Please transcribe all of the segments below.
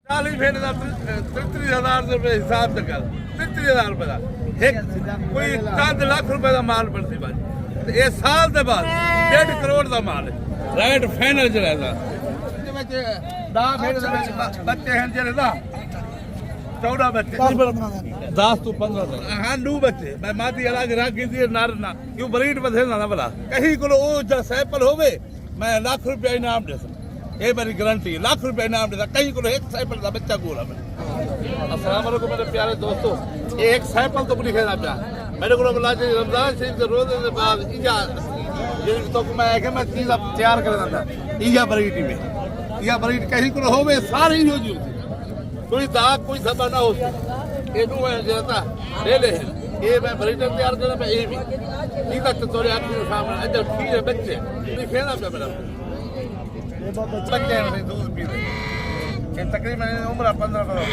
40 भेड़ का 33,000 रुपये हिसाब से कर 33,000 रुपये का एक कोई 4 लाख रुपए का माल बनती भाई ये साल के बाद 1.5 करोड़ का माल है रेट फाइनल च रहता बच्चे हैं जरे ना 14 बच्चे 10 to 15 हाँ 9 बच्चे मैं माती अलग रख दी नार ना क्यों ब्रीड बधे ना भला कहीं को सैंपल होवे मैं लाख रुपया इनाम दे सकता ये मेरी गारंटी लाख रुपया इनाम देता कहीं को एक सैंपल का बच्चा गोला मैं अस्सलाम वालेकुम मेरे प्यारे दोस्तों ये एक सैंपल तो लिखे ना प्यार मेरे को बोला रमजान शरीफ के रोजे के बाद ईजा तो मैं मैं चीज अब तैयार कर देता ईजा ब्रीड में ईजा ब्रीड कहीं को होवे सारी हो जी कोई दाग कोई सभा ना हो ये नु है जरा ले ले ये मैं ब्रीडर तैयार करना मैं ये भी ठीक है तोरे आंखों सामने अच्छा ठीक है बच्चे लिखे ना मेरा बच्चे हैं दूध पी रहे ये तकरीबन उम्र 15 करोड़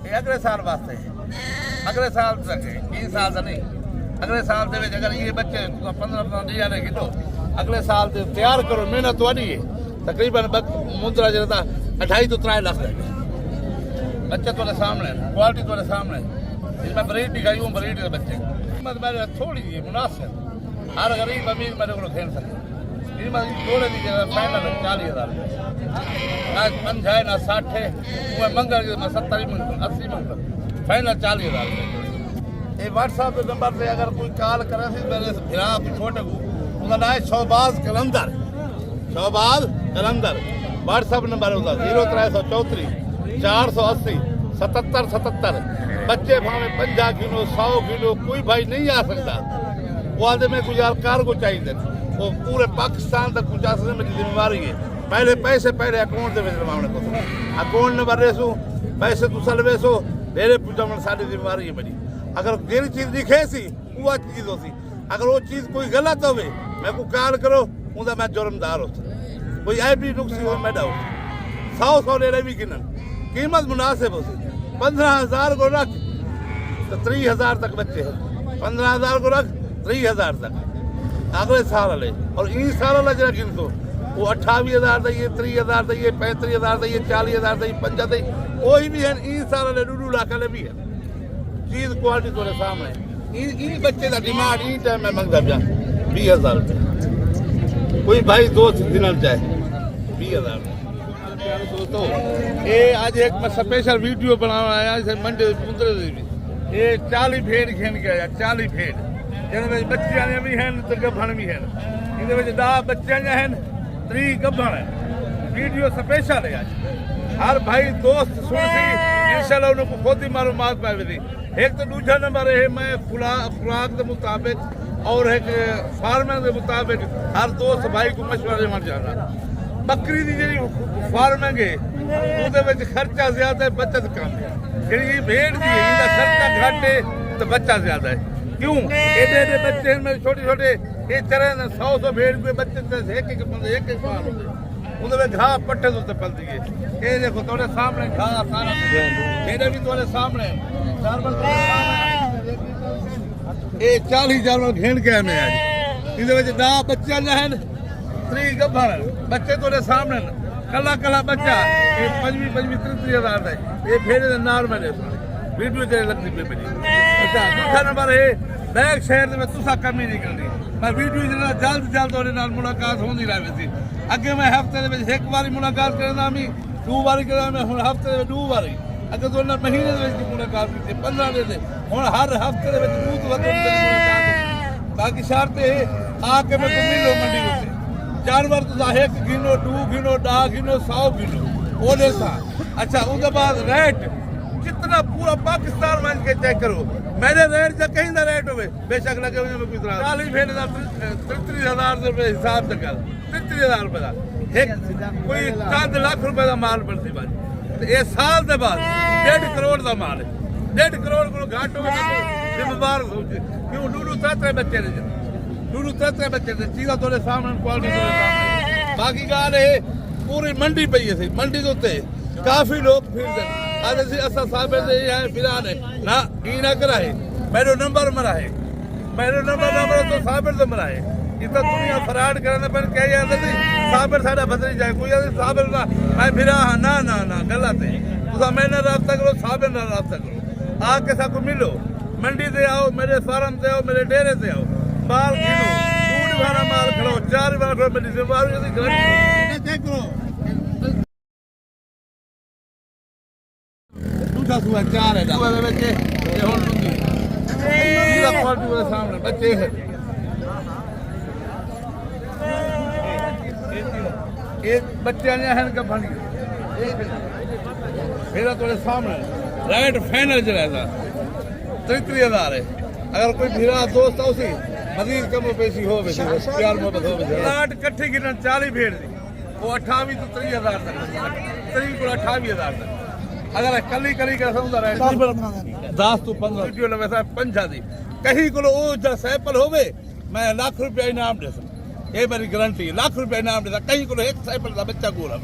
ये अगले साल वास्ते अगले साल तक है 3 साल से नहीं अगले साल से अगर ये बच्चे 15 किलो अगले साल से तैयार करो मेहनत वाली है तकरीबन मुद्रा जरा 2.5 to 3 लाख बच्चे तुम्हारे सामने क्वालिटी तुम्हारे सामने इसमें ब्रीड दिखाई हूँ ब्रीड के बच्चे कीमत मेरे थोड़ी है मुनासिब हर गरीब अमीर मेरे को खेल सकते जोड़े की जगह फाइनल 40,000 ना 5 है ना 60 है वो मंगल 70 80 मंगल फाइनल 40,000 ये व्हाट्सएप नंबर से अगर कोई कॉल करे मेरे फिरा छोटे को उनका नाम है शहबाज कलंदर व्हाट्सएप नंबर होगा 0334 480 77 बच्चे भावे 50 किलो 100 किलो कोई भाई नहीं आ सकता वो आदमी में कुछ कार्गो चाहिए वो पूरे पाकिस्तान तक पहुंचाने में जिम्मेवारी है पहले पैसे पहले अकाउंट दे मामले को अकाउंट नंबर रेसो पैसे तू सलवेसो मेरे पूछा सारी जिम्मेवारी है मेरी अगर जेरी चीज दिखे सी वो चीज होती अगर वो चीज कोई गलत हो मैं को कॉल करो उनका मैं जुर्मदार हो कोई आई भी नुकसी हो मैं डाउ 100 ले रहे भी गिनन कीमत मुनासिब होती 15,000 को रख तो 3,000 तक बच्चे हैं 15,000 को रख 3,000 तक अगले साल ले और इन साल जरा गिन तो वो 28,000 दिए 30,000 दिए 35,000 दिए 40,000 दिए 50 दिए कोई भी है इन साल ले 2 लाख ले भी है चीज क्वालिटी तुम्हारे सामने इन बच्चे का डिमांड इन टाइम में मंगता पिया 20,000 रुपये कोई भाई दोस्त दिन चाहे 20,000 दोस्तों ये आज एक मैं स्पेशल वीडियो बनाना आया मंडी पुंदरे ये 40 भेड़ खेन के आया 40 भेड़ जिन्हें बच्चे भी हैं तो गभण भी हैं ये 10 बच्चे हैं 3 गभण है वीडियो स्पेशल है आज हर भाई दोस्त सुन सी इंशाल्लाह उनको खुद ही मालूमात पाए थी एक तो दूसरा नंबर है मैं खुराक के मुताबिक और एक फार्मिंग के मुताबिक हर दोस्त भाई को मशवरे मर जाना बकरी की जी फार्मिंग है वो खर्चा ज्यादा है बचत कम है जी भेड़ की है खर्चा घट है तो बच्चा ज्यादा है क्यों एडे एडे बच्चे हैं मेरे छोटे छोटे ये चरे 100 भेड़ के बच्चे एक साल उनमें घास पट्टे तो पलती है ये देखो तुम्हारे सामने घास सारा मेरे भी तुम्हारे सामने ये 40 जानवर घेन के हमें आज इधर 10 बच्चे हैं 3 गभण बच्चे तुम्हारे सामने कला बच्चा ये 25,000 है ये भेड़े नार में वीडियो चले लगती पे मेरी अच्छा दूसरा नंबर है बैग शहर में तुसा कमी नहीं करनी मैं वीडियो जना जल्द और नाल मुलाकात होंदी रहे थी अगे मैं हफ्ते में एक बारी मुलाकात करना मी 2 बारी करना मैं हुन हफ्ते में 2 बारी अगर तो महीने में मुलाकात की 15 दिन हुन हर हफ्ते में 2 मुलाकात बाकी शर्त है आके मैं को मिलो मंडी में जानवर तो 1 गिनो 2 गिनो 10 गिनो 100 गिनो ओले सा अच्छा उसके बाद रेट कितना पूरा पाकिस्तान में के चेक करो मेरे रेट से कहीं ना रेट हुए बेशक लगे हुए में कुछ 40 भेड़ 33,000 रुपये हिसाब से कर 33,000 रुपये का एक कोई 4 लाख रुपए का माल बनती बाजी ये साल के बाद 1.5 करोड़ का माल है 1.5 करोड़ को घाट हो जिम्मेवार क्यों 2-3 बच्चे ने 2-3 बच्चे ने चीज़ा थोड़े सामने क्वालिटी बाकी गाल है पूरी मंडी पई है मंडी के उत्ते काफी लोग फिरते आज असा साहब फिरा ने ना ई ना कराए मेरो नंबर मराए मेरो नंबर तो साहब तो मराए इतना दुनिया फराड करने पर कह साहब साडा बदली जाए कोई साहब मैं फिरा ना ना ना गलत है तुसा मेरे नाल राब्ता करो, साहब नाल राब्ता करो, आके सबको मिलो, मंडी से आओ, मेरे फार्म से आओ, मेरे डेरे से आओ, माल खरीदो, दूध वाला माल खड़ो, 4 वाला मंडी से माल देख लो। दूसरा सुबह 4 है सुबह दे विच ते हुण लुंगी ਇਹਦਾ ਕੁਆਲਿਟੀ ਦੇ ਸਾਹਮਣੇ ਬੱਚੇ ਹੈ ਇਹ ਬੱਚਿਆਂ ਨੇ ਹਨ ਕਫਣ ਇਹਦਾ ਤੁਹਾਡੇ ਸਾਹਮਣੇ ਰਾਈਟ ਫਾਈਨਲ ਚ ਰਹਿਦਾ 33,000 है। अगर कोई भीरा दोस्त उसी मजीद कम पैसी हो प्यार मोहब्बत हो लाट कट्ठी गिरन 40 भेड़ दी वो 28 तो 30,000 तक 30 को 28,000 तक अगर कली कली का समझा रहे 10 तो 15 वीडियो लगे साहब पंजा दी कहीं को सैंपल होवे मैं लाख रुपया इनाम दे सकता ये मेरी गारंटी लाख रुपया इनाम देता कहीं को एक सैंपल का बच्चा गोला